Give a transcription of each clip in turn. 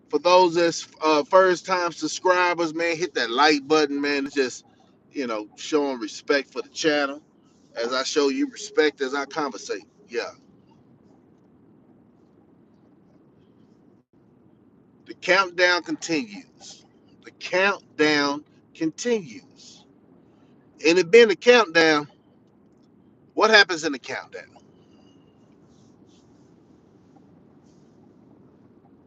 For those that's first time subscribers, man, hit that like button, man. It's just, showing respect for the channel as I show you respect as I conversate. Yeah. The countdown continues. The countdown continues. And it being the countdown, what happens in the countdown?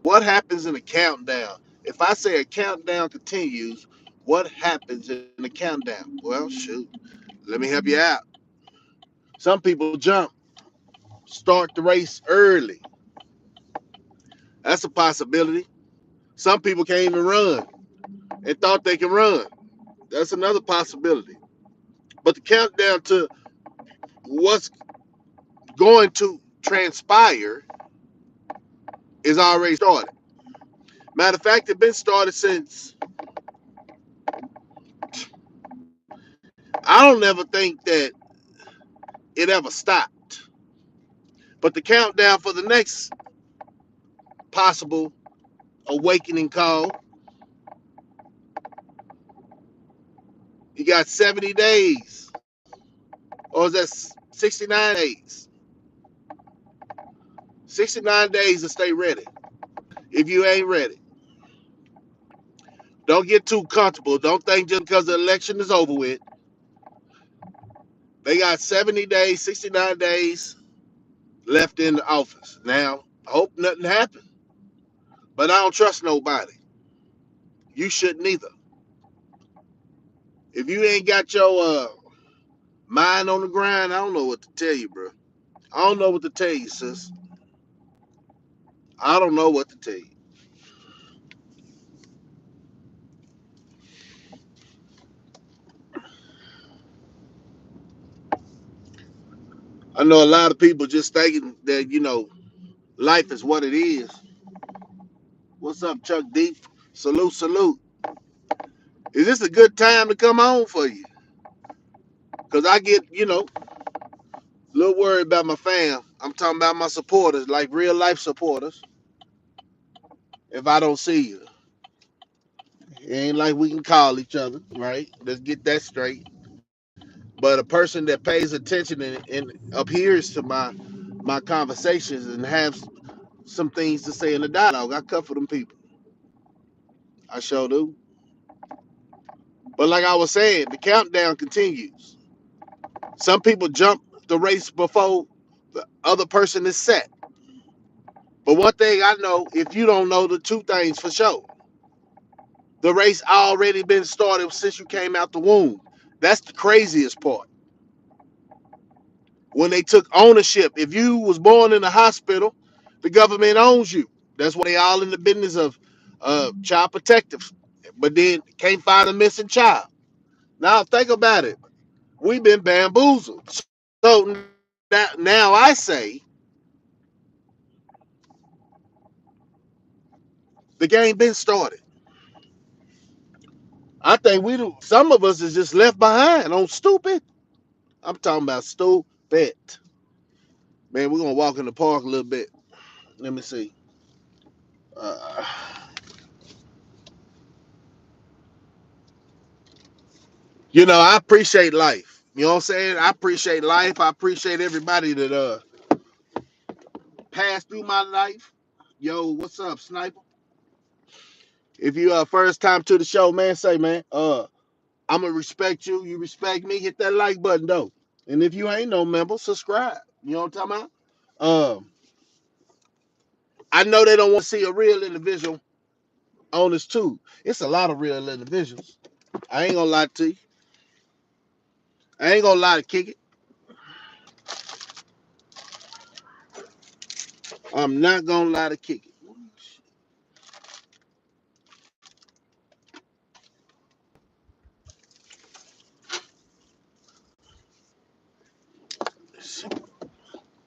What happens in the countdown? If I say a countdown continues, what happens in the countdown? Well, shoot, let me help you out. Some people jump, start the race early. That's a possibility. Some people can't even run and thought they can run. That's another possibility. But the countdown to what's going to transpire is already started. Matter of fact, it's been started since I don't ever think that it ever stopped. But the countdown for the next possible awakening call, you got 70 days, or is that 69 days? 69 days to stay ready. If you ain't ready, don't get too comfortable. Don't think just because the election is over with. They got 70 days, 69 days left in the office. Now, I hope nothing happened, but I don't trust nobody. You shouldn't either. If you ain't got your mind on the grind, I don't know what to tell you, bro. I don't know what to tell you, sis. I don't know what to tell you. I know a lot of people just thinking that, life is what it is. What's up, Chuck D? Salute, salute. Is this a good time to come on for you? Because I get, a little worried about my fam. I'm talking about my supporters, like real life supporters. If I don't see you, it ain't like we can call each other, right? Let's get that straight. But a person that pays attention and adheres to my conversations and has some things to say in the dialogue, I cut for them people. I sure do. But like I was saying, the countdown continues. Some people jump the race before the other person is set. But one thing I know, if you don't know the two things for sure, the race already been started since you came out the womb. That's the craziest part. When they took ownership, if you was born in a hospital, the government owns you. That's why they all in the business of child protective. But then can't find a missing child. Now think about it. We've been bamboozled. So now I say the game been started. I think some of us is just left behind on stupid. I'm talking about stupid. Man, we're gonna walk in the park a little bit. Let me see. Uh, I appreciate life. You know what I'm saying? I appreciate life. I appreciate everybody that passed through my life. Yo, what's up, Sniper? If you first time to the show, man, say man, I'm gonna respect you. You respect me. Hit that like button though. And if you ain't no member, subscribe. You know what I'm talking about? I know they don't want to see a real individual on this too. It's a lot of real individuals. I ain't gonna lie to you. I ain't gonna lie to kick it. I'm not gonna lie to kick it.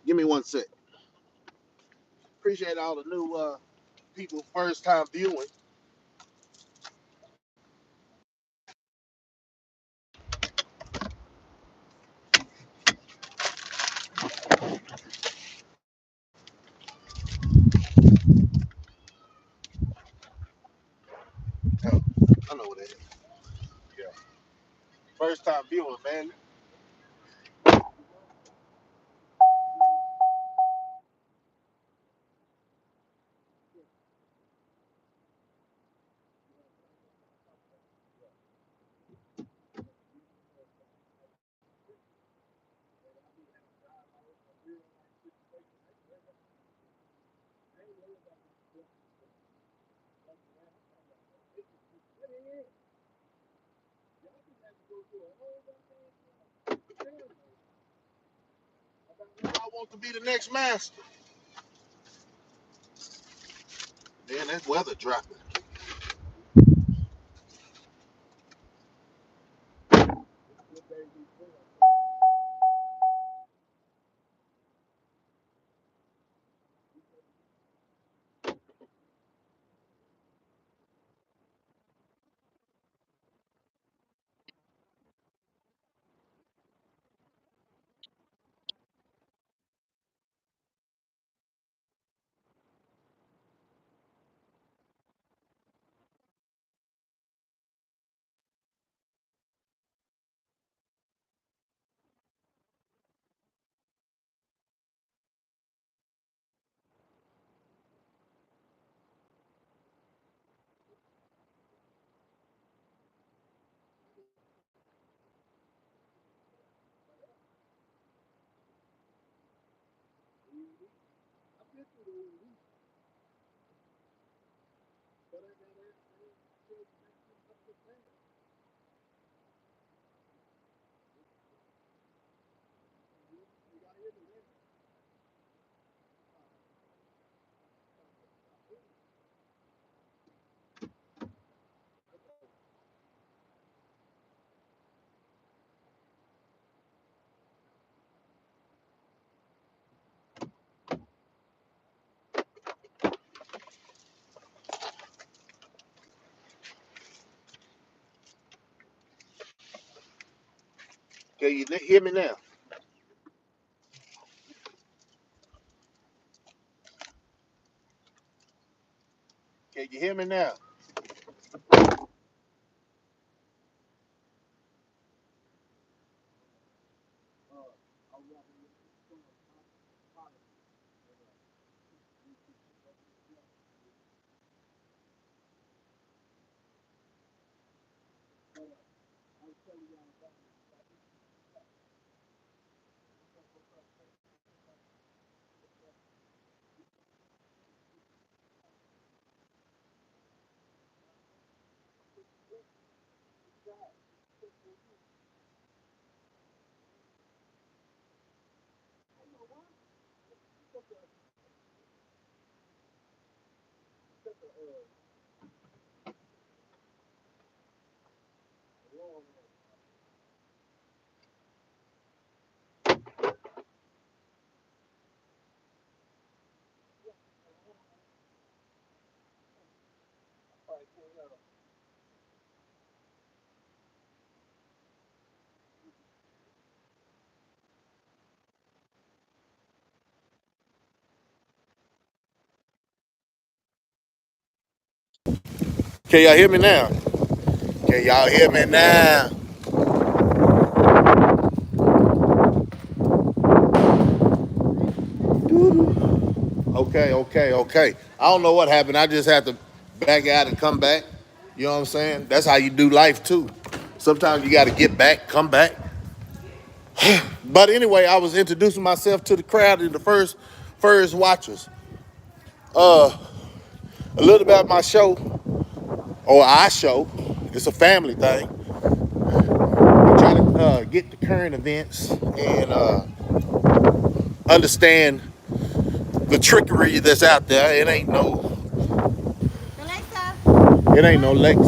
Give me one sec. Appreciate all the new people first time viewing. I know what that is. Yeah. First time viewing, man. I want to be the next master. Man, that weather dropping. Can you hear me now? Can you hear me now? Can y'all hear me now? Can y'all hear me now? Okay, okay, okay. I don't know what happened. I just had to back out and come back. You know what I'm saying? That's how you do life too. Sometimes you got to get back, come back. But anyway, I was introducing myself to the crowd and the first watchers. A little about my show or our show. It's a family thing. We try to get the current events and understand the trickery that's out there. It ain't no Lex,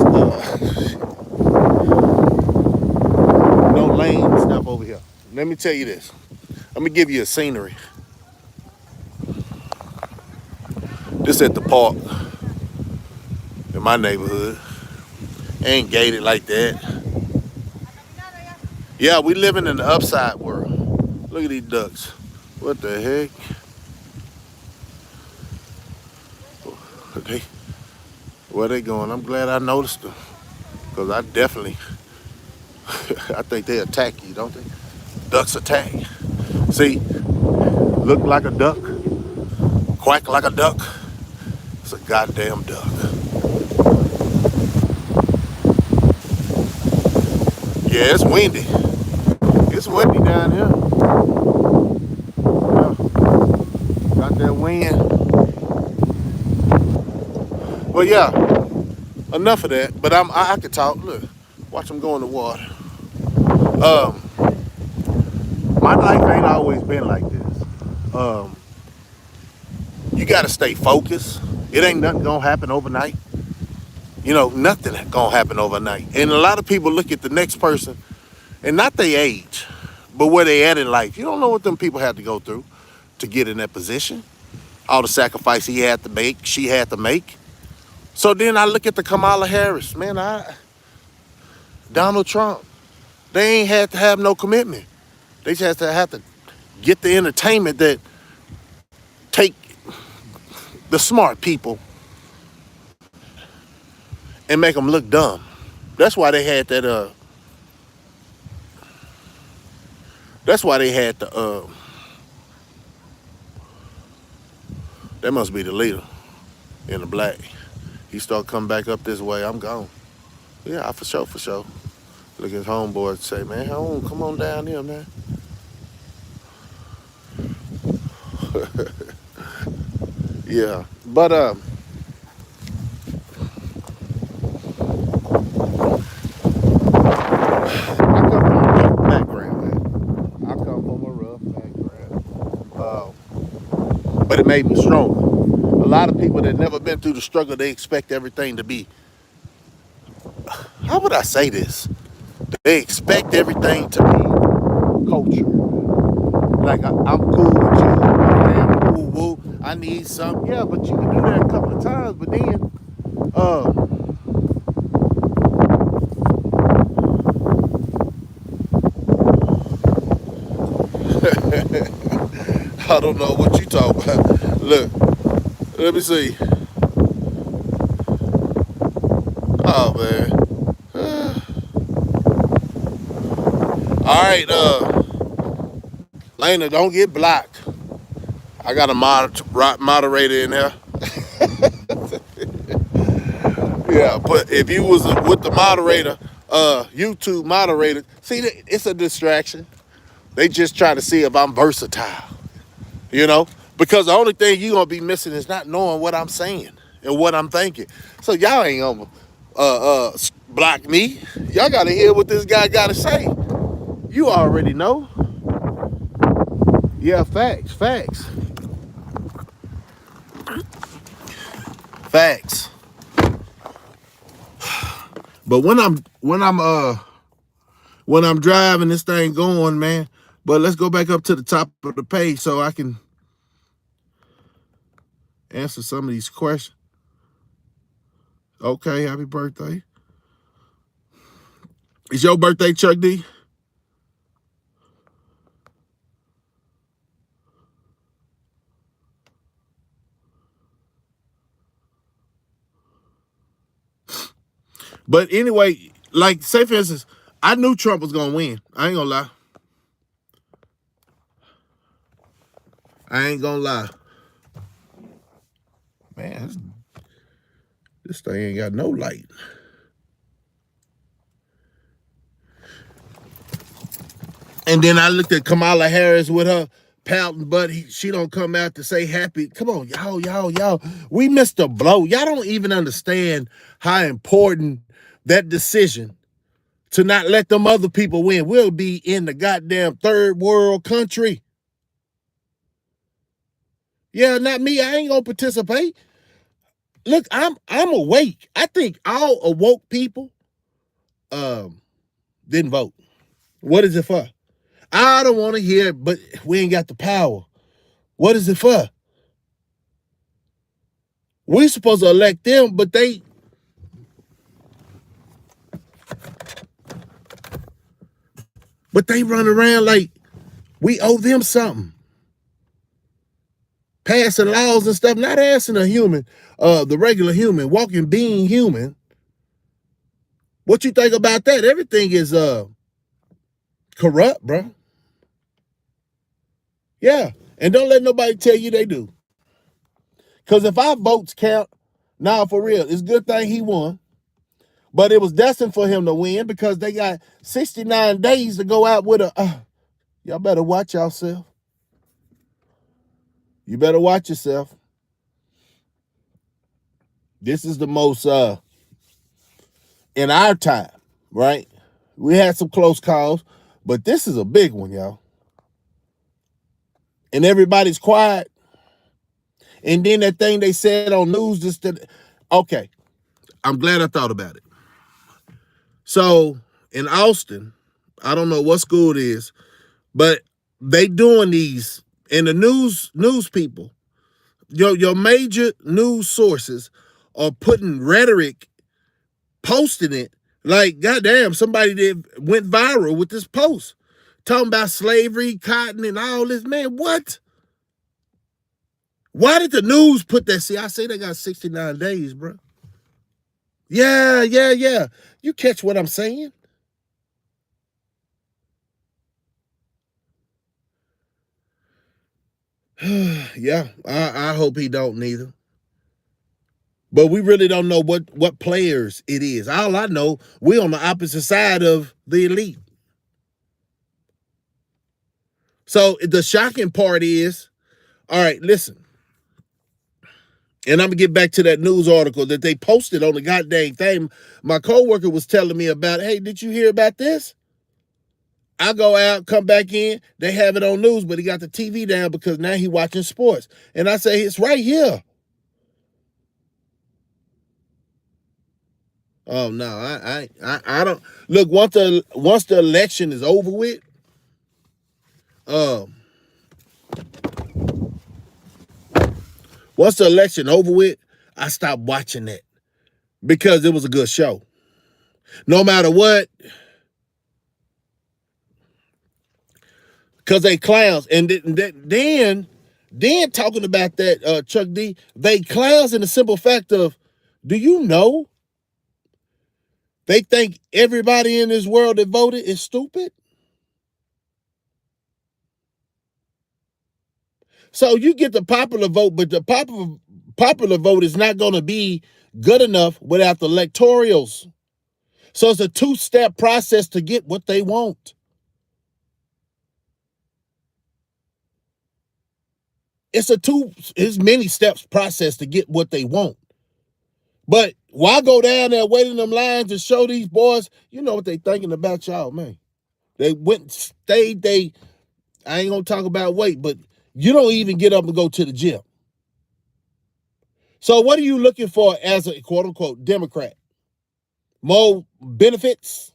no lame stuff over here. Let me tell you this. Let me give you a scenery. This at the park in my neighborhood. Ain't gated like that. Yeah, we living in the upside world. Look at these ducks. What the heck? They, where they going? I'm glad I noticed them. Because I definitely, I think they attack you, don't they? Ducks attack. See, look like a duck, quack like a duck. It's a goddamn duck. Yeah, it's windy. It's windy down here. Yeah, got that wind. Well, yeah, enough of that. But I could talk. Look, watch them go in the water. Um, my life ain't always been like this. You got to stay focused. It ain't nothing gonna happen overnight. You know, nothing gonna happen overnight. And a lot of people look at the next person and not their age, but where they at in life. You don't know what them people had to go through to get in that position. All the sacrifice he had to make, she had to make. So then I look at the Kamala Harris, man, Donald Trump. They ain't had to have no commitment. They just have to get the entertainment that take the smart people and make them look dumb. That's why they had that. That's why they had the. That must be the leader in the black. He start coming back up this way. I'm gone. Yeah, for sure, for sure. Look at his homeboy and say, man, come on down here, man. Yeah, but I come from a rough background, man. I come from a rough background. But it made me stronger. A lot of people that never been through the struggle, they expect everything to be. How would I say this? They expect everything to be culture. Like I'm cool with you, man, woo woo. I need something. Yeah, but you can do that a couple of times. But then, uh, I don't know what you talk about. Look, let me see. Oh man. All right, Lena, don't get blocked. I got a moderator in here. Yeah, but if you was with the moderator, YouTube moderator, see, it's a distraction. They just try to see if I'm versatile, you know? Because the only thing you gonna be missing is not knowing what I'm saying and what I'm thinking. So y'all ain't gonna block me. Y'all gotta hear what this guy gotta say. You already know. Yeah, facts, facts, facts. But when I'm driving this thing going, man. But let's go back up to the top of the page so I can answer some of these questions. Okay, happy birthday. It's your birthday, Chuck D? But anyway, like, say for instance, I knew Trump was gonna win. I ain't gonna lie. I ain't gonna lie. Man, this thing ain't got no light. And then I looked at Kamala Harris with her pouting, but she don't come out to say happy. Come on, y'all. We missed a blow. Y'all don't even understand how important that decision to not let them other people win. We'll be in the goddamn third world country. Yeah, not me. I ain't gonna participate. Look, I'm awake. I think all awoke people didn't vote. What is it for? I don't want to hear it, but we ain't got the power. What is it for? We supposed to elect them, but they run around like we owe them something. Passing laws and stuff, not asking a human, the regular human, walking being human, What you think about that? Everything is corrupt, bro. Yeah. And don't let nobody tell you they do. Because if our votes count, now for real, it's a good thing he won. But it was destined for him to win because they got 69 days to go out with a. Y'all better watch yourself. You better watch yourself. This is the most in our time, right? We had some close calls, but this is a big one, y'all. And everybody's quiet. And then that thing they said on news just that. Okay, I'm glad I thought about it. So in Austin, I don't know what school it is, but they doing these and the news people, your major news sources are putting rhetoric, posting it like goddamn somebody that went viral with this post talking about slavery, cotton, and all this. Man, what? Why did the news put that? See, I say they got 69 days, bro. Yeah. You catch what I'm saying? Yeah, I hope he don't neither. But we really don't know what players it is. All I know, we're on the opposite side of the elite. So the shocking part is, all right, listen. And I'm gonna get back to that news article that they posted on the goddamn thing. My coworker was telling me about, hey, did you hear about this? I go out, come back in, they have it on news, but he got the TV down because now he watching sports. And I say, it's right here. Oh no, I don't look once the election is over with. Um, once the election over with, I stopped watching that because it was a good show. No matter what, because they clowns. And then talking about that, Chuck D, they clowns in the simple fact of, do you know they think everybody in this world that voted is stupid? So you get the popular vote, but the popular vote is not going to be good enough without the electorals. So it's a two-step process to get what they want. It's many steps process to get what they want. But why go down there waiting in them lines to show these boys, you know what they thinking about y'all, man. They went, stayed, I ain't gonna talk about weight, but you don't even get up and go to the gym. So what are you looking for as a quote unquote Democrat? More benefits?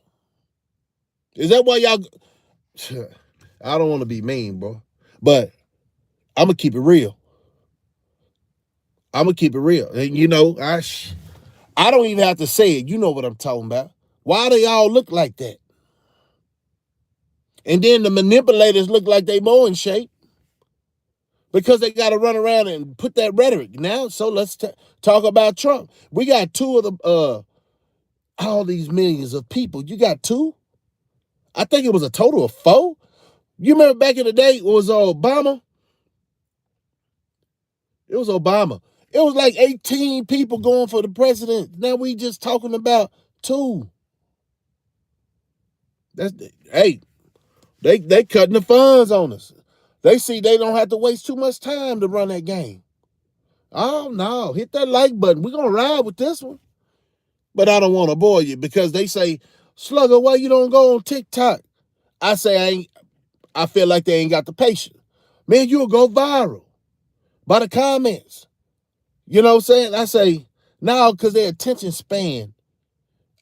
Is that why y'all? I don't want to be mean, bro, but I'm gonna keep it real. I'm gonna keep it real, and you know, I don't even have to say it. You know what I'm talking about. Why do y'all look like that? And then the manipulators look like they more in shape because they got to run around and put that rhetoric now. So let's talk about Trump. We got two of the all these millions of people. You got two. I think it was a total of four. You remember back in the day, it was Obama. It was Obama. It was like 18 people going for the president. Now we just talking about two. That's hey, they cutting the funds on us. They see they don't have to waste too much time to run that game. Oh no, hit that like button. We're gonna ride with this one. But I don't want to bore you because they say, Slugger, why you don't go on TikTok? I say I feel like they ain't got the patience. Man, you'll go viral by the comments. You know what I'm saying? I say, no, because their attention span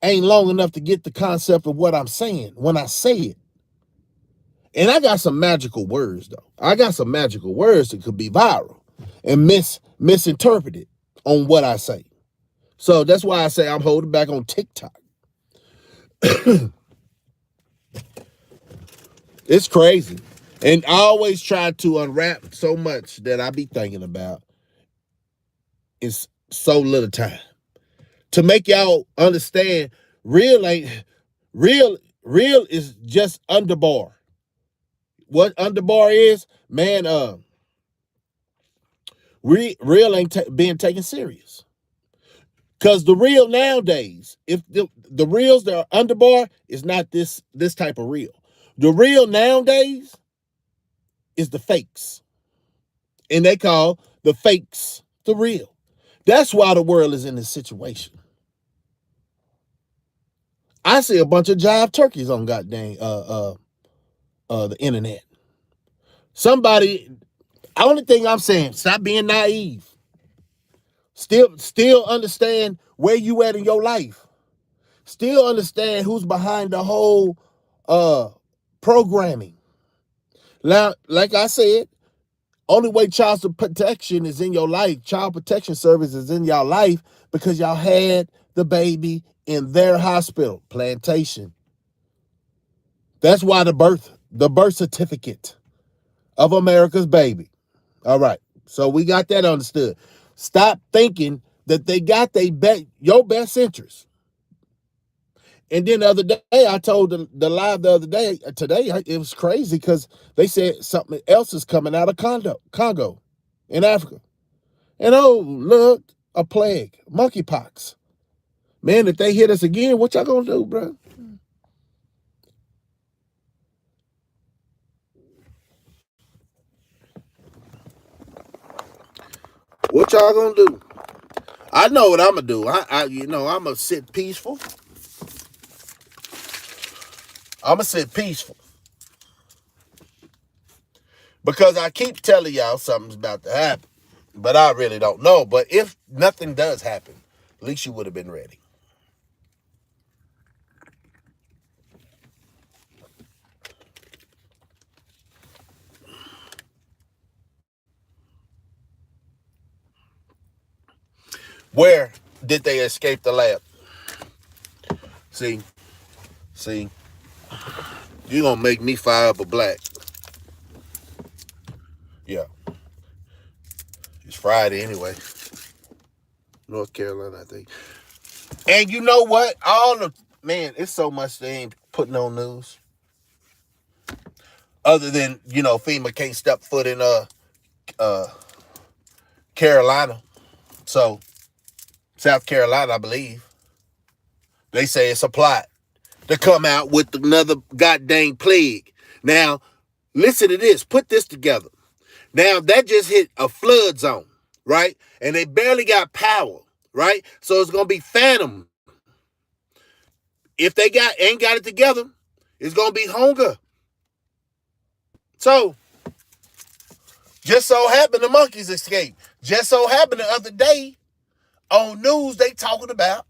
ain't long enough to get the concept of what I'm saying when I say it. And I got some magical words, though. I got some magical words that could be viral and misinterpreted on what I say. So that's why I say I'm holding back on TikTok. It's crazy. And I always try to unwrap so much that I be thinking about in so little time. To make y'all understand Real ain't real. Real is just underbar. What underbar is, man? Real ain't being taken serious. Cause the real nowadays, if the reels that are underbar is not this type of reel. The real nowadays is the fakes, and they call the fakes the real. That's why the world is in this situation. I see a bunch of jive turkeys on goddamn the internet. Somebody, only thing I'm saying, stop being naive. Still understand where you at in your life. Still understand who's behind the whole uh programming. Now, like I said, only way child protection is in your life, child protection service is in your life because y'all had the baby in their hospital, plantation. That's why the birth certificate of America's baby. All right. So we got that understood. Stop thinking that they got your best interest. And then the other day, I told the live the other day, today, it was crazy because they said something else is coming out of Congo in Africa. And oh, look, a plague, monkeypox. Man, if they hit us again, what y'all gonna do, bro? What y'all gonna do? I know what I'm gonna do. I'm gonna sit peaceful. I'm gonna sit peaceful because I keep telling y'all something's about to happen, but I really don't know. But if nothing does happen, at least you would have been ready. Where did they escape the lab? See, see, you gonna make me fire up a black. Yeah, it's Friday anyway. North Carolina, I think. And you know what? It's so much they ain't putting on news. Other than, FEMA can't step foot in uh Carolina. So South Carolina, I believe. They say it's a plot to come out with another goddamn plague. Now, listen to this. Put this together. Now, that just hit a flood zone, right? And they barely got power, right? So it's going to be phantom. If they ain't got it together, it's going to be hunger. So, just so happened the monkeys escaped. Just so happened the other day on news they talking about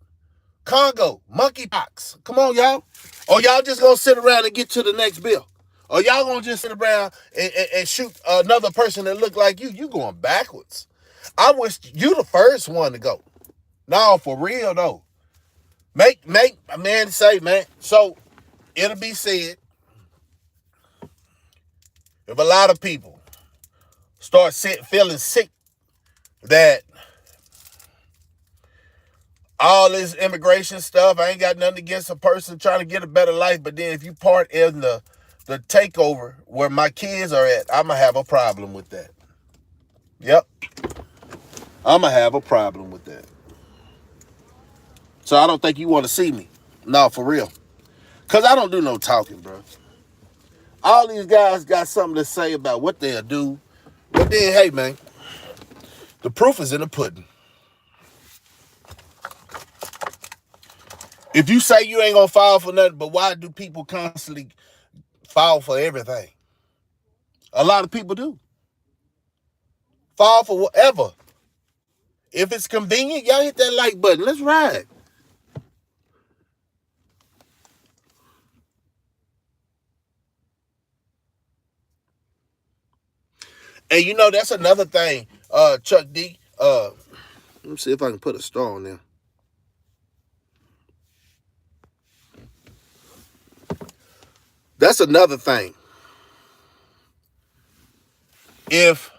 Congo, monkeypox. Come on, y'all. Or y'all just gonna sit around and get to the next bill? Or y'all gonna just sit around and shoot another person that look like you? You going backwards. I wish you the first one to go. No, for real though. Make man say, man. So it'll be said if a lot of people start feeling sick that all this immigration stuff, I ain't got nothing against a person trying to get a better life, but then if you part in the takeover where my kids are at, I'm gonna have a problem with that. Yep, I'm gonna have a problem with that. So I don't think you want to see me. No, for real. Cause I don't do no talking, bro. All these guys got something to say about what they'll do, but then, hey, man, the proof is in the pudding. If you say you ain't gonna fall for nothing, but why do people constantly fall for everything? A lot of people do. Fall for whatever. If it's convenient, y'all hit that like button. Let's ride. And that's another thing, Chuck D. Let me see if I can put a star on there. That's another thing. If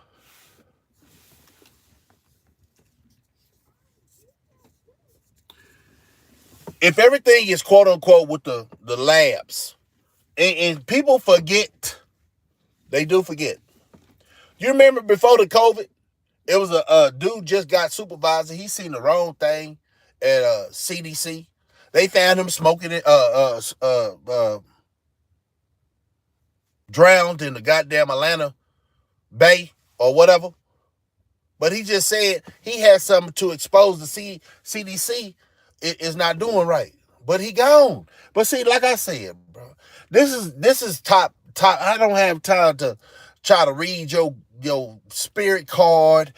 If everything is quote unquote with the labs, and people forget, they do forget. You remember before the COVID, it was a dude just got supervisor. He seen the wrong thing at CDC. They found him smoking it, drowned in the goddamn Atlanta Bay or whatever. But he just said he had something to expose the CDC is not doing right. But he gone. But see, like I said, bro, this is top. I don't have time to try to read your spirit card,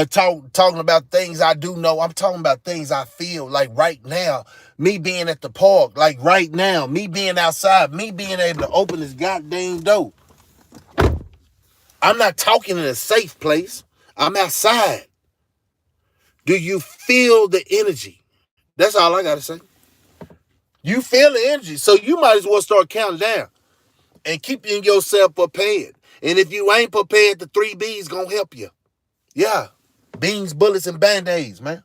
talking about things I do know. I'm talking about things I feel like right now. Me being at the park, like right now, me being outside, me being able to open this goddamn door. I'm not talking in a safe place. I'm outside. Do you feel the energy? That's all I got to say. You feel the energy. So you might as well start counting down and keeping yourself prepared. And if you ain't prepared, the 3B's going to help you. Yeah. Beans, bullets, and band-aids, man.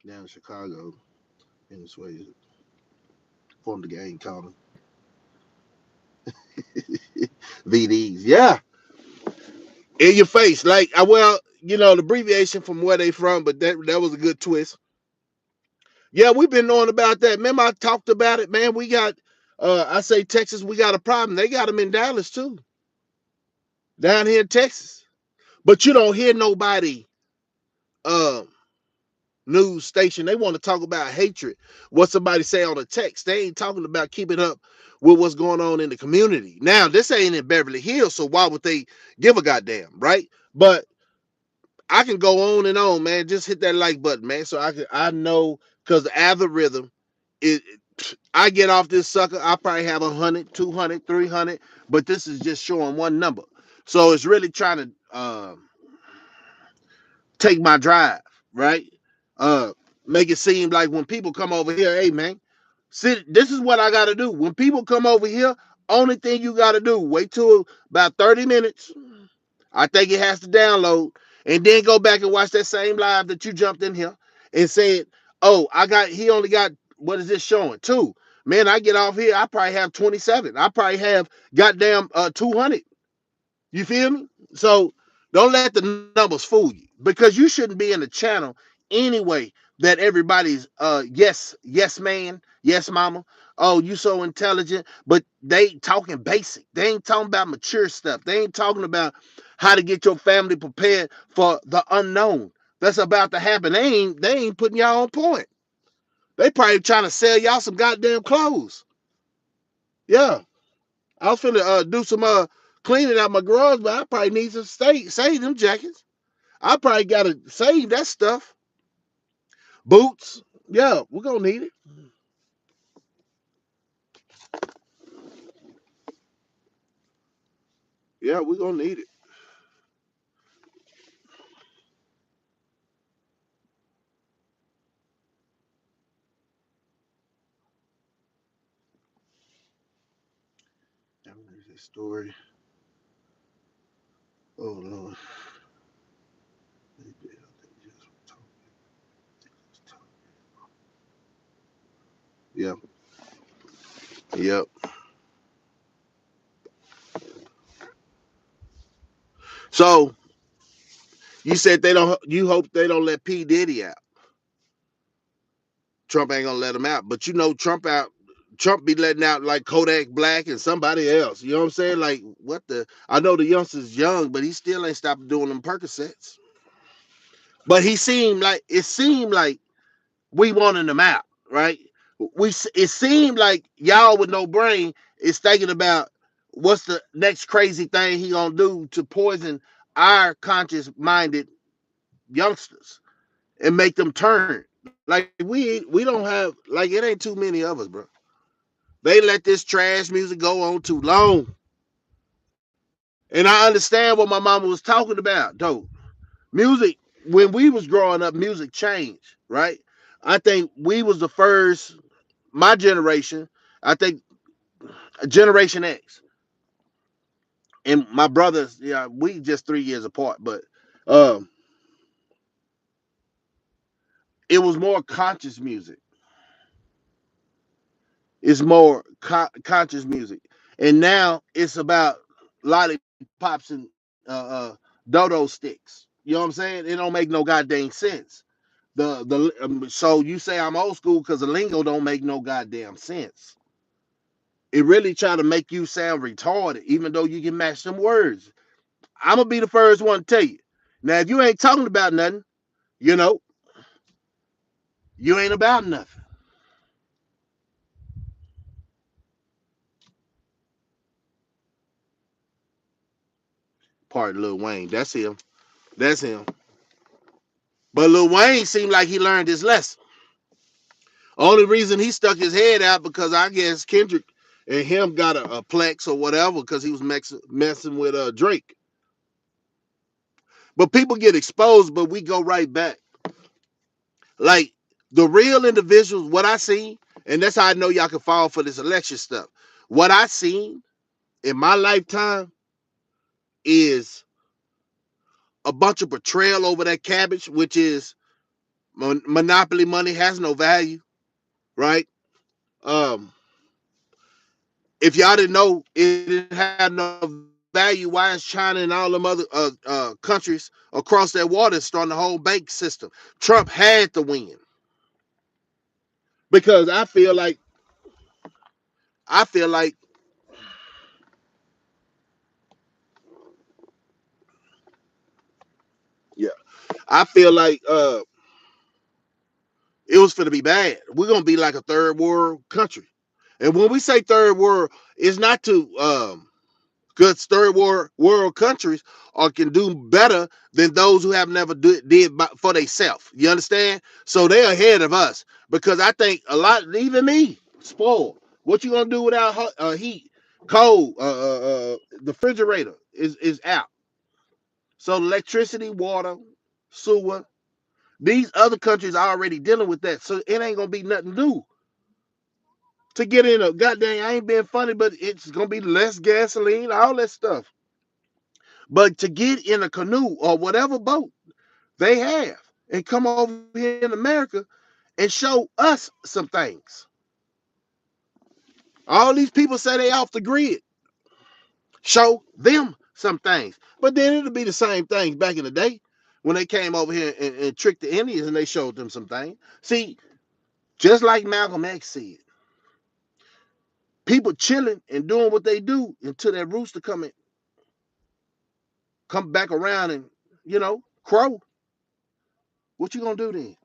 Down in Chicago, in this way, formed a gang called VDs. Yeah, in your face. Like, well, the abbreviation from where they from, but that was a good twist. Yeah, we've been knowing about that. Remember, I talked about it, man. We got, I say Texas, we got a problem. They got them in Dallas too, down here in Texas. But you don't hear nobody, um, news station. They want to talk about hatred. What somebody say on the text. They ain't talking about keeping up with what's going on in the community. Now, this ain't in Beverly Hills, so why would they give a goddamn, right? But I can go on and on, man. Just hit that like button, man. So I know because the algorithm is. I get off this sucker, I probably have 100, 200, 300, but this is just showing one number. So it's really trying to take my drive, right? Uh, Make it seem like when people come over here, hey man, see, this is what I gotta do. When people come over here, only thing you gotta do, wait till about 30 minutes. I think it has to download, and then go back and watch that same live that you jumped in here and said, oh, he only got, what is this showing? Two. Man, I get off here, I probably have 27. I probably have goddamn 200. You feel me? So don't let the numbers fool you because you shouldn't be in a channel anyway that everybody's yes man, yes mama. Oh, you so intelligent, but they talking basic. They ain't talking about mature stuff. They ain't talking about how to get your family prepared for the unknown that's about to happen. They ain't putting y'all on point. They probably trying to sell y'all some goddamn clothes. Yeah. I was finna do some cleaning out my garage, but I probably need to save them jackets. I probably gotta save that stuff. Boots. Yeah, we're gonna need it. Yeah, we're gonna need it. There's this story. Oh Lord. Yep. Yep. So you said they don't you hope they don't let P. Diddy out. Trump ain't gonna let him out. But Trump be letting out like Kodak Black and somebody else. You know what I'm saying? Like what the I know the youngster's young, but he still ain't stopped doing them Percocets. But it seemed like we wanted them out, right? It seemed like y'all with no brain is thinking about what's the next crazy thing he gonna do to poison our conscious minded youngsters and make them turn. Like we don't have like it ain't too many of us, bro. They let this trash music go on too long. And I understand what my mama was talking about, though. Music, when we was growing up, music changed, right? I think we was the first, my generation, I think Generation X. And my brothers, yeah, we just 3 years apart, but um, it was more conscious music. It's more conscious music, and now it's about lollipops and dodo sticks. You know what I'm saying? It don't make no goddamn sense. So you say I'm old school because the lingo don't make no goddamn sense. It really try to make you sound retarded, even though you can match some words. I'm gonna be the first one to tell you. Now, if you ain't talking about nothing, you know, you ain't about nothing. Part of Lil Wayne. That's him. That's him. But Lil Wayne seemed like he learned his lesson. Only reason he stuck his head out because I guess Kendrick and him got a plex or whatever because he was messing with Drake. But people get exposed, but we go right back. Like the real individuals, what I seen, and that's how I know y'all can fall for this election stuff. What I seen in my lifetime is a bunch of betrayal over that cabbage, which is monopoly money has no value, right? Um, if y'all didn't know it didn't have no value, why is China and all them other countries across that water starting the whole bank system? Trump had to win because I feel like yeah, I feel like it was going to be bad. We're gonna be like a third world country, and when we say third world, it's not to good third world countries or can do better than those who have never did for themselves. You understand? So they're ahead of us because I think a lot, even me, spoiled. What you gonna do without heat, cold? The refrigerator is out. So electricity, water, sewer. These other countries are already dealing with that, so it ain't gonna be nothing new to get in a goddamn. I ain't being funny, but it's gonna be less gasoline, all that stuff. But to get in a canoe or whatever boat they have and come over here in America and show us some things. All these people say they off the grid. Show them some things. But then it'll be the same things back in the day when they came over here and tricked the Indians and they showed them some things. See, just like Malcolm X said, people chilling and doing what they do until that rooster come back around and crow. What you gonna do then?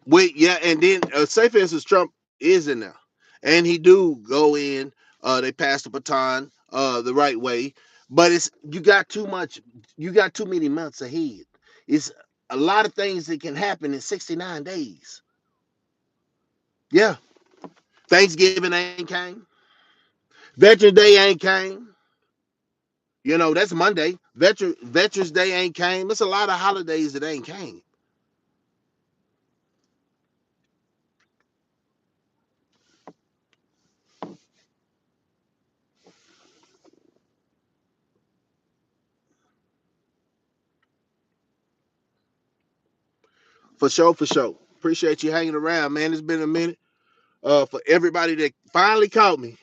Wait, yeah, and then say for instance, Trump is in there, and he do go in. They pass the baton the right way, but it's you got too many months ahead. It's a lot of things that can happen in 69 days. Yeah, Thanksgiving ain't came. Veterans Day ain't came. That's Monday. Veterans Day ain't came. It's a lot of holidays that ain't came. For sure, for sure. Appreciate you hanging around, man. It's been a minute. For everybody that finally caught me.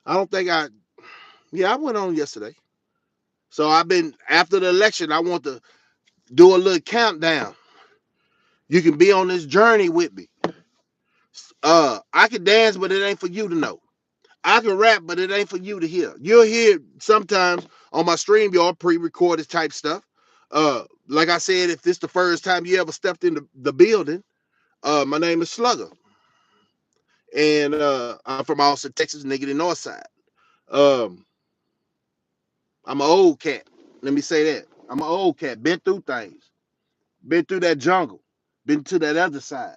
I don't think yeah, I went on yesterday. So I've been, after the election, I want to do a little countdown. You can be on this journey with me. I can dance, but it ain't for you to know. I can rap, but it ain't for you to hear. You'll hear sometimes on my stream, y'all pre-recorded type stuff. Like I said, if this the first time you ever stepped in the building, my name is Slugger. And I'm from Austin, Texas, nigga, the north side. Um, I'm an old cat. Let me say that. I'm an old cat. Been through things. Been through that jungle. been to that other side.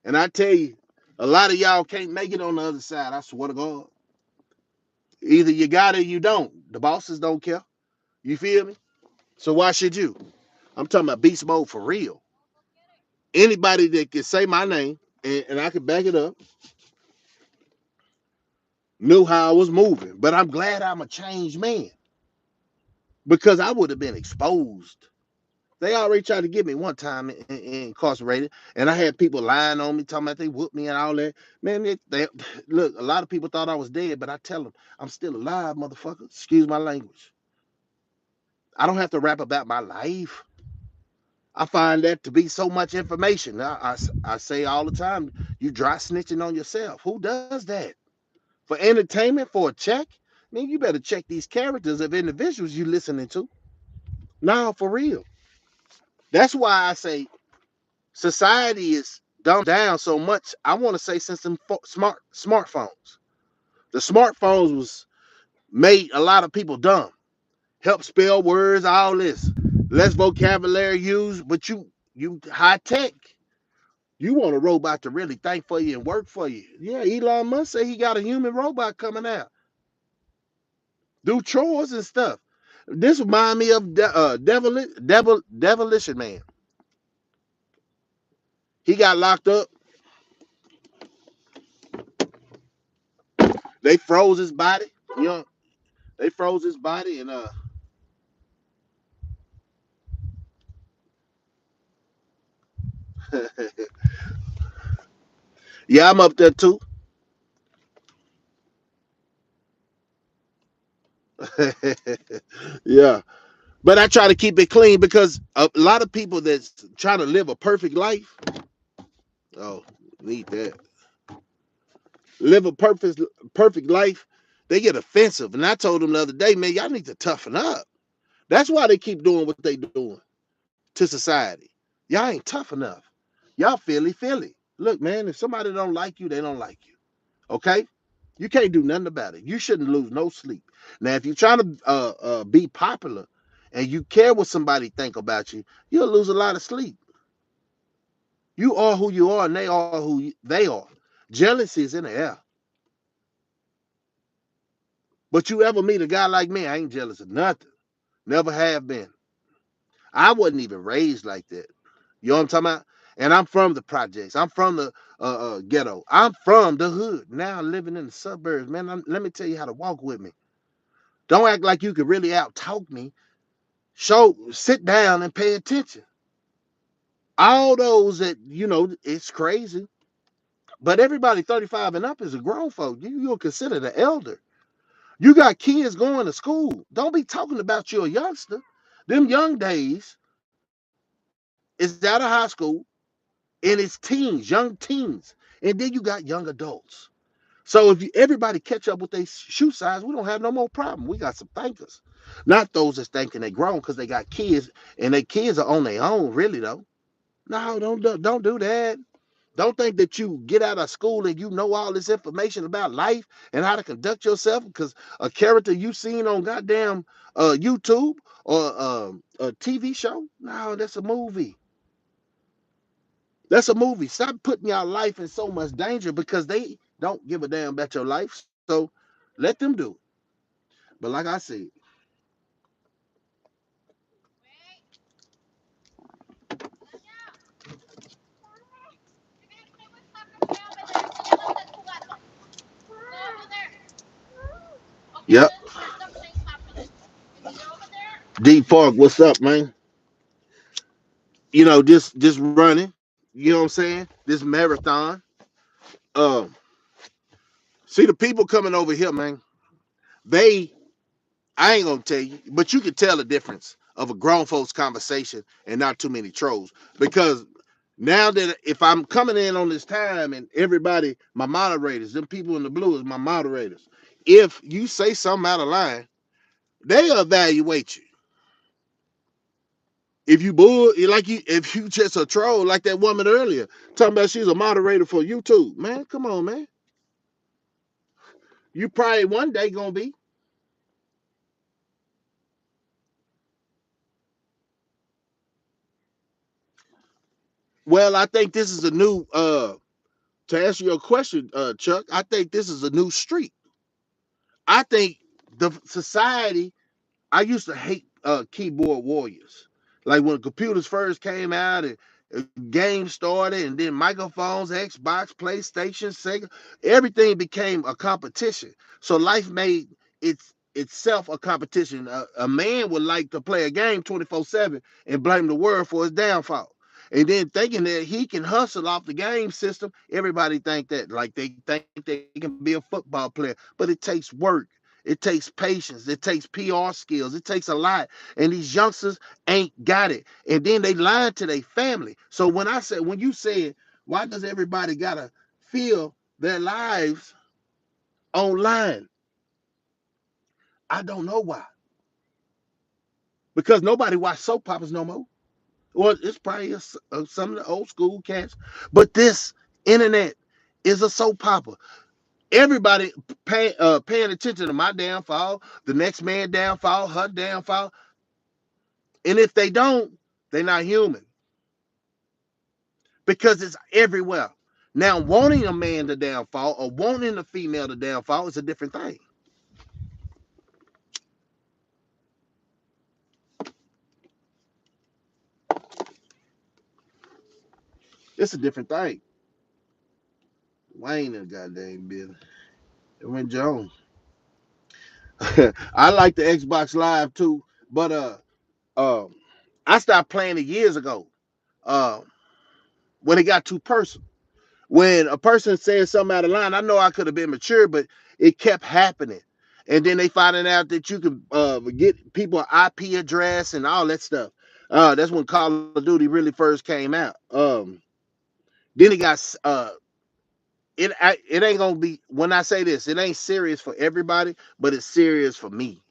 And I tell you, a lot of y'all can't make it on the other side. I swear to God. Either you got it or you don't. The bosses don't care. You feel me? So why should you? I'm talking about beast mode for real. Anybody that can say my name and I can back it up knew how I was moving. But I'm glad I'm a changed man because I would have been exposed. They already tried to get me one time incarcerated, and I had people lying on me, talking about they whooped me and all that. Man, look, a lot of people thought I was dead, but I tell them I'm still alive, motherfucker. Excuse my language. I don't have to rap about my life. I find that to be so much information. I say all the time, you dry snitching on yourself. Who does that? For entertainment, for a check? Man, you better check these characters of individuals you listening to. No, for real. That's why I say society is dumbed down so much. I want to say since some smartphones. The smartphones was made a lot of people dumb. Help spell words, all this. Less vocabulary used, but you high tech. You want a robot to really think for you and work for you. Yeah, Elon Musk say he got a human robot coming out, do chores and stuff. This remind me of Devilish Man. He got locked up. They froze his body. You know, they froze his body and yeah, I'm up there too. Yeah, but I try to keep it clean because a lot of people that's trying to live a perfect life. Oh, need that. Live a perfect life. They get offensive, and I told them the other day, man, y'all need to toughen up. That's why they keep doing what they doing to society. Y'all ain't tough enough. Y'all Philly. Look, man, if somebody don't like you, they don't like you. Okay? You can't do nothing about it. You shouldn't lose no sleep. Now, if you're trying to be popular and you care what somebody think about you, you'll lose a lot of sleep. You are who you are, and they are who they are. Jealousy is in the air. But you ever meet a guy like me, I ain't jealous of nothing. Never have been. I wasn't even raised like that. You know what I'm talking about? And I'm from the projects. I'm from the ghetto. I'm from the hood. Now living in the suburbs, man. Let me tell you how to walk with me. Don't act like you could really out talk me. Sit down and pay attention. All those that it's crazy, but everybody 35 and up is a grown folk. You're considered an elder. You got kids going to school. Don't be talking about you're a youngster. Them young days is out of high school and it's teens, young teens, and then you got young adults. So if everybody catch up with their shoe size, we don't have no more problem. We got some thinkers, not those that's thinking they grown because they got kids and their kids are on their own. Really though, no, don't do that. Don't think that you get out of school and you know all this information about life and how to conduct yourself because a character you seen on goddamn YouTube or a TV show. No, that's a movie. That's a movie. Stop putting your life in so much danger because they don't give a damn about your life. So let them do it. But like I said, yep. D Park, what's up, man? Just running. You know what I'm saying? This marathon. Um, See the people coming over here, man. They, I ain't gonna tell you, but you can tell the difference of a grown folks conversation and not too many trolls. Because now that if I'm coming in on this time and everybody, my moderators, them people in the blue is my moderators. If you say something out of line, they evaluate you. If you bull, if you just a troll like that woman earlier, talking about she's a moderator for YouTube, man, come on, man. You probably one day gonna be. Well, I think this is a new to answer your question, Chuck. I think this is a new street. I think the society I used to hate keyboard warriors. Like when computers first came out and games started, and then microphones, Xbox, PlayStation, Sega, everything became a competition. So life made itself a competition. A man would like to play a game 24/7 and blame the world for his downfall. And then thinking that he can hustle off the game system, everybody think that like they think they can be a football player, but it takes work. It takes patience. It takes PR skills. It takes a lot. And these youngsters ain't got it. And then they lying to their family. So when you said, why does everybody gotta feel their lives online? I don't know why. Because nobody watch soap operas no more. Well, it's probably some of the old school cats. But this internet is a soap opera. Everybody paying attention to my downfall, the next man downfall, her downfall. And if they don't, they're not human because it's everywhere. Now, wanting a man to downfall or wanting a female to downfall is a different thing. It's a different thing. Wayne and goddamn Billy. It went Jones. I like the Xbox Live too, but um, I stopped playing it years ago. Uh, when it got too personal. When a person saying something out of line, I know I could have been mature, but it kept happening. And then they finding out that you can get people IP address and all that stuff. That's when Call of Duty really first came out. Then it got it ain't gonna be when I say this, it ain't serious for everybody, but it's serious for me.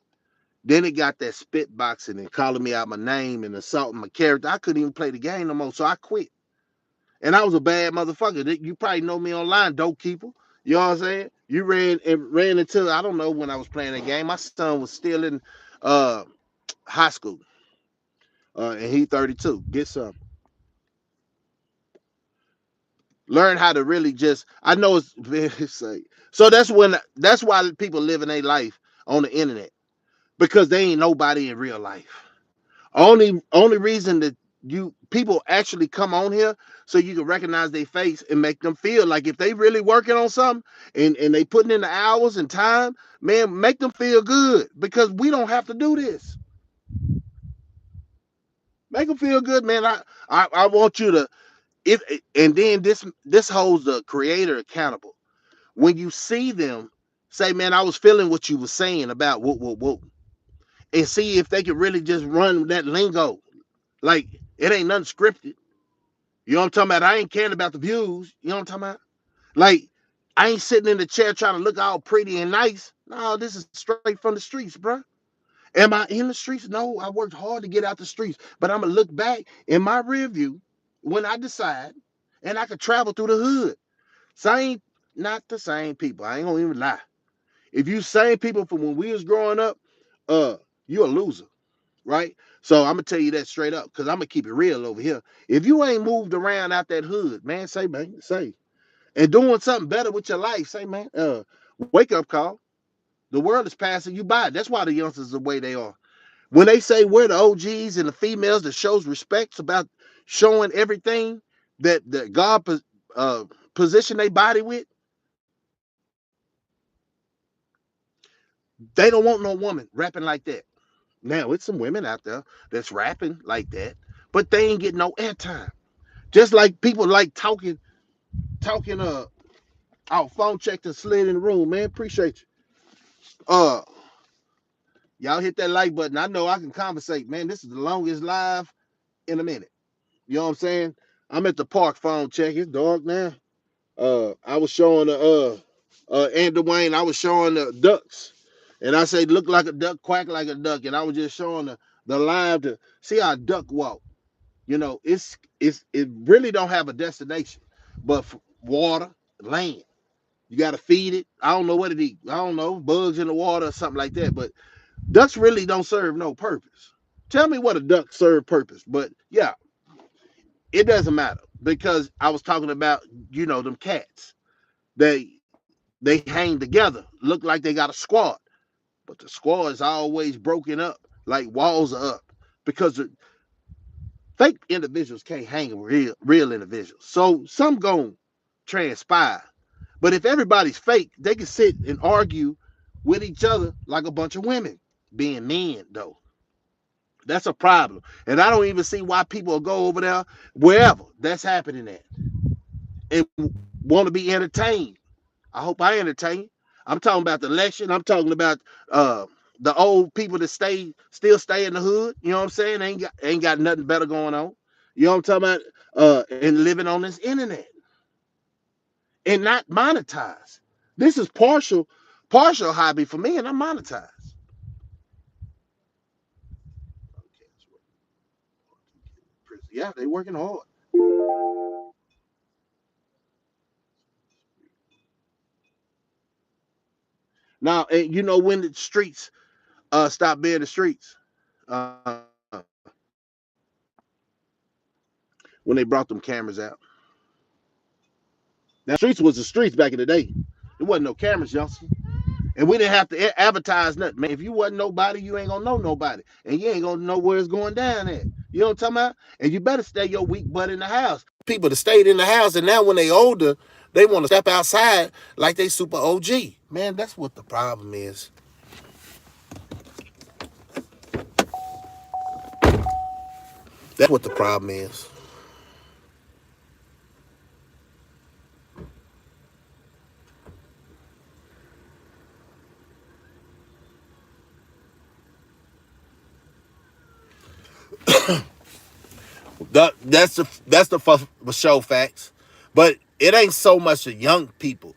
Then it got that spit boxing and calling me out my name and assaulting my character. I couldn't even play the game no more, so I quit. And I was a bad motherfucker. You probably know me online, dope keeper. You know what I'm saying? You ran into I don't know when I was playing that game. My son was still in uh high school, and he 32. Get some. Learn how to really just. I know it's very say. So that's why people living their life on the internet because they ain't nobody in real life. Only reason that you people actually come on here so you can recognize their face and make them feel like if they really working on something and they putting in the hours and time, man, make them feel good because we don't have to do this. Make them feel good, man. I want you to if and then this holds the creator accountable. When you see them, say, man, I was feeling what you were saying about whoop, and see if they can really just run that lingo. Like it ain't nothing scripted. You know what I'm talking about? I ain't caring about the views. You know what I'm talking about? Like, I ain't sitting in the chair trying to look all pretty and nice. No, this is straight from the streets, bro. Am I in the streets? No, I worked hard to get out the streets. But I'm gonna look back in my rear view when I decide, and I could travel through the hood. Same, not the same people. I ain't gonna even lie. If you same people from when we was growing up, uh, you a loser, right? So I'm gonna tell you that straight up, cause I'm gonna keep it real over here. If you ain't moved around out that hood, man, say, and doing something better with your life, say, man, wake up call. The world is passing you by. That's why the youngsters are the way they are. When they say we're the OGs and the females that shows respects about showing everything that God uh, positioned their body with, they don't want no woman rapping like that. Now it's some women out there that's rapping like that, but they ain't getting no airtime. Just like people like talking our phone checked and slid in the room, man. Appreciate you. Y'all hit that like button. I know I can conversate, man. This is the longest live in a minute. You know what I'm saying? I'm at the park phone check. It's dark now. I was showing Aunt Dwayne, I was showing the ducks. And I say look like a duck, quack like a duck. And I was just showing the live to see how a duck walk. You know, it really don't have a destination, but water, land. You got to feed it. I don't know what it eat. I don't know, bugs in the water or something like that. But ducks really don't serve no purpose. Tell me what a duck serve purpose. But yeah, It doesn't matter because I was talking about, them cats. They they hang together, look like they got a squad, but the squad is always broken up, like walls are up, because the fake individuals can't hang with real individuals. So some gon' transpire. But if everybody's fake, they can sit and argue with each other like a bunch of women being men, though. That's a problem. And I don't even see why people will go over there wherever that's happening at and want to be entertained. I hope I entertain you. I'm talking about the election. I'm talking about uh, the old people that still stay in the hood. You know what I'm saying? Ain't got nothing better going on. You know what I'm talking about? And living on this internet and not monetized. This is partial hobby for me, and I'm monetized. Yeah, they working hard. Now, and you know when the streets stop being the streets? Uh, when they brought them cameras out. Now, streets was the streets back in the day. There wasn't no cameras, youngster. And we didn't have to advertise nothing, man. If you wasn't nobody, you ain't gonna know nobody. And you ain't gonna know where it's going down at. You know what I'm talking about? And you better stay your weak butt in the house. People that stayed in the house and now when they older, they want to step outside like they super OG. Man, that's what the problem is. That's what the problem is. That's the for show facts. But it ain't so much the young people.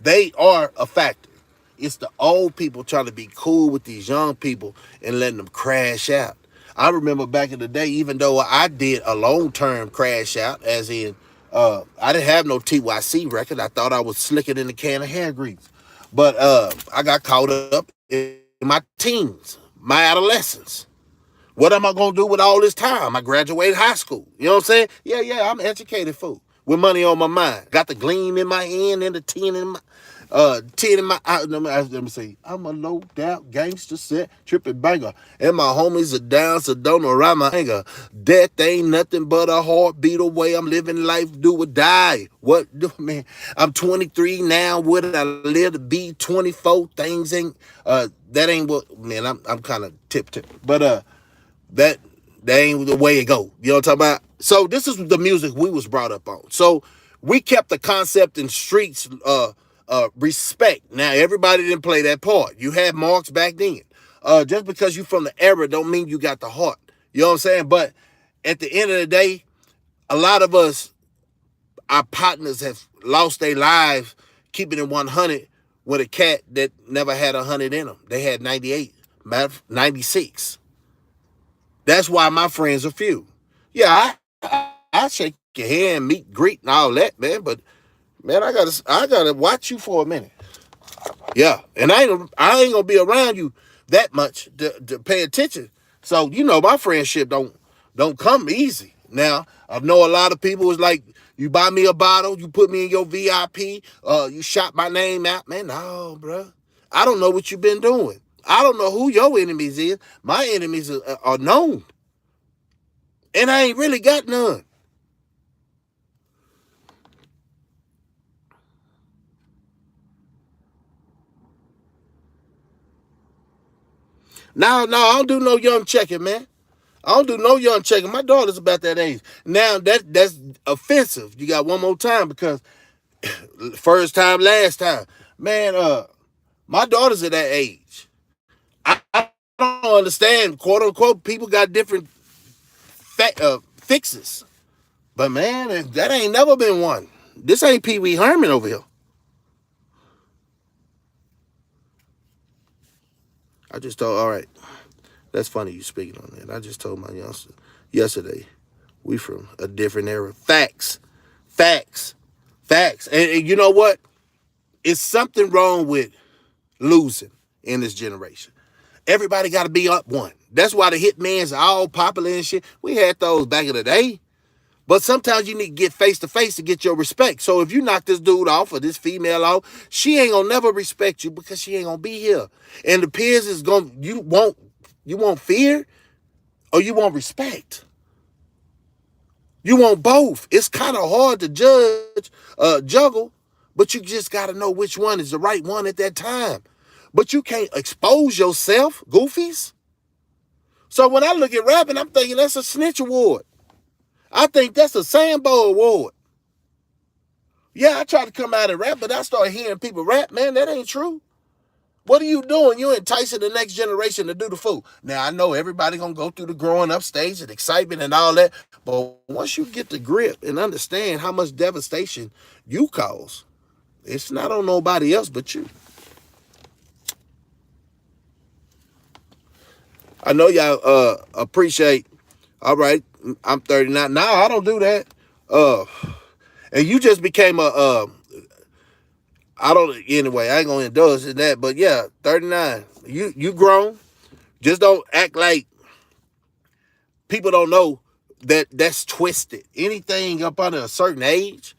They are a factor. It's the old people trying to be cool with these young people and letting them crash out. I remember back in the day, even though I did a long term crash out, as in I didn't have no TYC record. I thought I was slicker than a can of hand grease. But I got caught up in my teens, my adolescence. What am I gonna do with all this time? I graduated high school. You know what I'm saying? Yeah, I'm an educated fool with money on my mind. Got the gleam in my hand and the ten in my let me see. I'm a no doubt gangster set tripping banger. And my homies are down, so don't know around my anger. Death ain't nothing but a heartbeat away. I'm living life, do or die. What do man? I'm 23 now. What did I live to be 24? Things ain't that ain't what man, I'm kind of tip. But that that ain't the way it go. You know what I'm talking about? So this is the music we was brought up on. So we kept the concept in streets respect. Now everybody didn't play that part. You had marks back then. Just because you from the era don't mean you got the heart. You know what I'm saying? But at the end of the day, a lot of us, our partners have lost their lives keeping it 100 with a cat that never had 100 in them. They had 98, 96. That's why my friends are few. Yeah, I shake your hand, meet, greet, and all that, man. But man, I gotta watch you for a minute. Yeah, and I ain't gonna be around you that much to pay attention. So my friendship don't come easy. Now I know a lot of people is like, you buy me a bottle, you put me in your VIP, you shot my name out, man. No, bro, I don't know what you've been doing. I don't know who your enemies is. My enemies are known. And I ain't really got none. No, I don't do no young checking, man. I don't do no young checking. My daughter's about that age. Now that's offensive. You got one more time because first time, last time. Man, my daughter's at that age. I don't understand, quote unquote, people got different fixes. But man, that ain't never been one. This ain't Pee Wee Herman over here. I just told, all right, that's funny you speaking on that. I just told my youngster yesterday, we from a different era. Facts, facts. And you know what? It's something wrong with losing in this generation. Everybody got to be up one. That's why the hitmans are all popular and shit. We had those back in the day. But sometimes you need to get face to face to get your respect. So if you knock this dude off or this female off, she ain't gonna never respect you because she ain't gonna be here. And the peers is gonna you want fear or you want respect. You want both. It's kind of hard to juggle, but you just got to know which one is the right one at that time. But you can't expose yourself, goofies. So when I look at rapping, I'm thinking that's a snitch award. I think that's a Sambo award. Yeah, I try to come out and rap, but I start hearing people rap, man, that ain't true. What are you doing? You're enticing the next generation to do the fool. Now, I know everybody going to go through the growing up stage and excitement and all that, but once you get the grip and understand how much devastation you cause, it's not on nobody else but you. I know y'all appreciate, all right, I'm 39. Now, I don't do that. And you just became I don't, anyway, I ain't going to indulge in that, but yeah, 39. You grown. Just don't act like people don't know that that's twisted. Anything up under a certain age,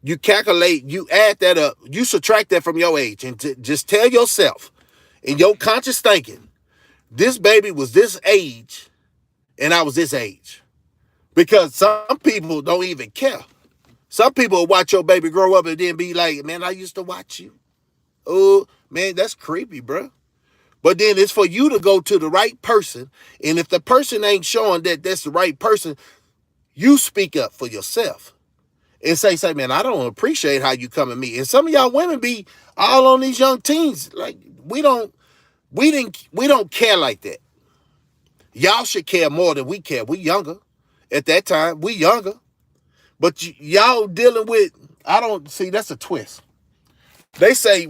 you calculate, you add that up, you subtract that from your age, and just tell yourself in your conscious thinking, this baby was this age, and I was this age. Because some people don't even care. Some people will watch your baby grow up and then be like, man, I used to watch you. Oh, man, that's creepy, bro. But then it's for you to go to the right person. And if the person ain't showing that that's the right person, you speak up for yourself and say, man, I don't appreciate how you come at me. And some of y'all women be all on these young teens. Like, we don't care like that. Y'all should care more than we care. We younger. At that time, we younger. But y'all dealing with, I don't see, that's a twist. They say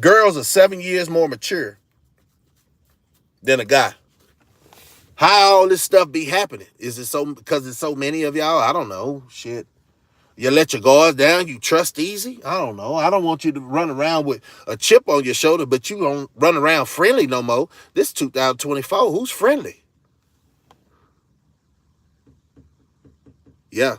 girls are 7 years more mature than a guy. How all this stuff be happening? Is it so because there's so many of y'all? I don't know. Shit. You let your guards down, you trust easy? I don't know. I don't want you to run around with a chip on your shoulder, but you don't run around friendly no more. This 2024, who's friendly? Yeah.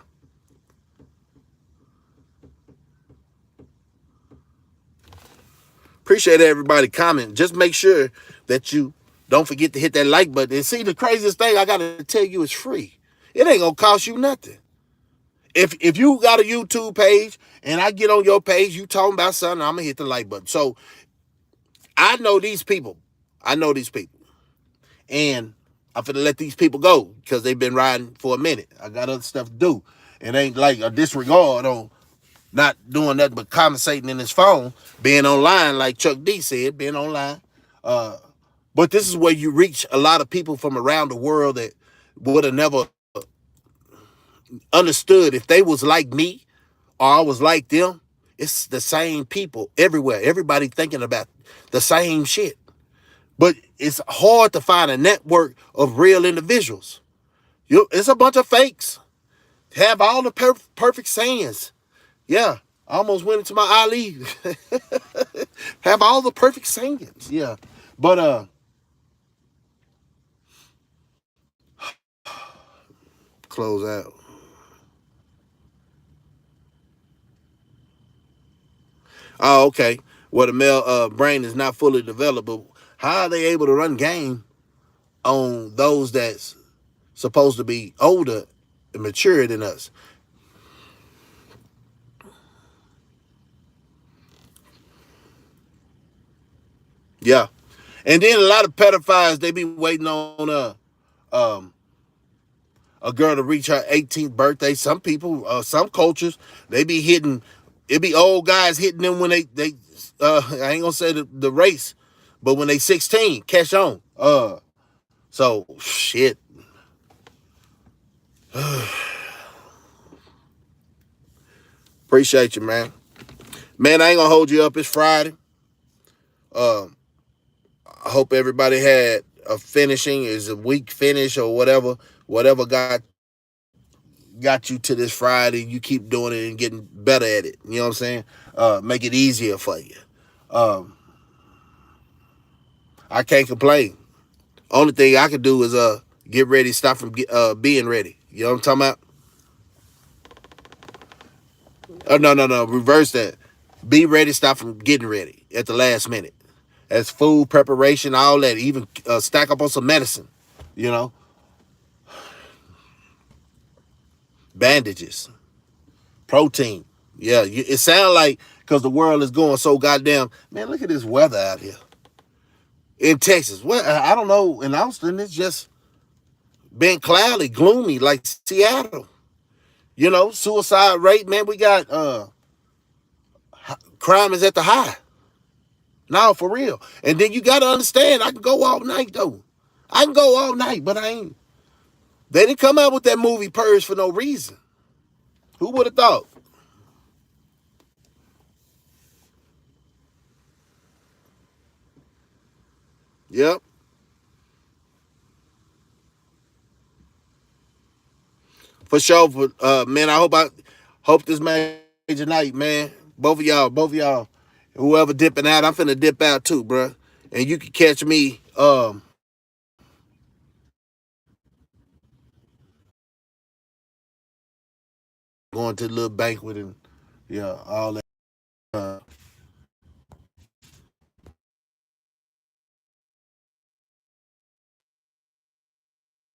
Appreciate everybody comment. Just make sure that you don't forget to hit that like button. And see, the craziest thing I got to tell you is free. It ain't going to cost you nothing. If you got a YouTube page and I get on your page, you talking about something, I'm going to hit the like button. So I know these people. And I'm finna let these people go because they've been riding for a minute. I got other stuff to do. It ain't like a disregard on not doing nothing but conversating in his phone, being online, like Chuck D said, being online. But this is where you reach a lot of people from around the world that would have never understood if they was like me or I was like them. It's the same people everywhere. Everybody thinking about the same shit. But it's hard to find a network of real individuals. It's a bunch of fakes. Have all the perfect sayings. Yeah, I almost went into my Ali. Have all the perfect sayings. Yeah. But close out. Oh, okay. Well, the male brain is not fully developed, but how are they able to run game on those that's supposed to be older and mature than us? Yeah. And then a lot of pedophiles, they be waiting on um, a girl to reach her 18th birthday. Some people, some cultures, they be hitting, it be old guys hitting them when they I ain't gonna say the race, but when they 16, catch on. So shit. Appreciate you, man. Man, I ain't gonna hold you up. It's Friday. Um, I hope everybody had a finishing, is a week finish or whatever got you to this Friday. You keep doing it and getting better at it. You know what I'm saying? Make it easier for you. Um, I can't complain. Only thing I can do is get ready, stop from being ready. You know what I'm talking about? Oh no. Reverse that. Be ready. Stop from getting ready at the last minute. That's food preparation, all that. Even stack up on some medicine. You know, bandages, protein. Yeah, it sounds like because the world is going so goddamn. Man, look at this weather out here in Texas. Well, I don't know. In Austin, it's just been cloudy, gloomy, like Seattle. You know, suicide rate, man. We got crime is at the high. Now for real. And then you gotta understand, I can go all night though. I can go all night, but I ain't. They didn't come out with that movie Purge for no reason. Who would have thought? Yep. For sure. Man, I hope this major night, man. Both of y'all, whoever dipping out, I'm finna dip out too, bro. And you can catch me going to the little banquet and yeah, all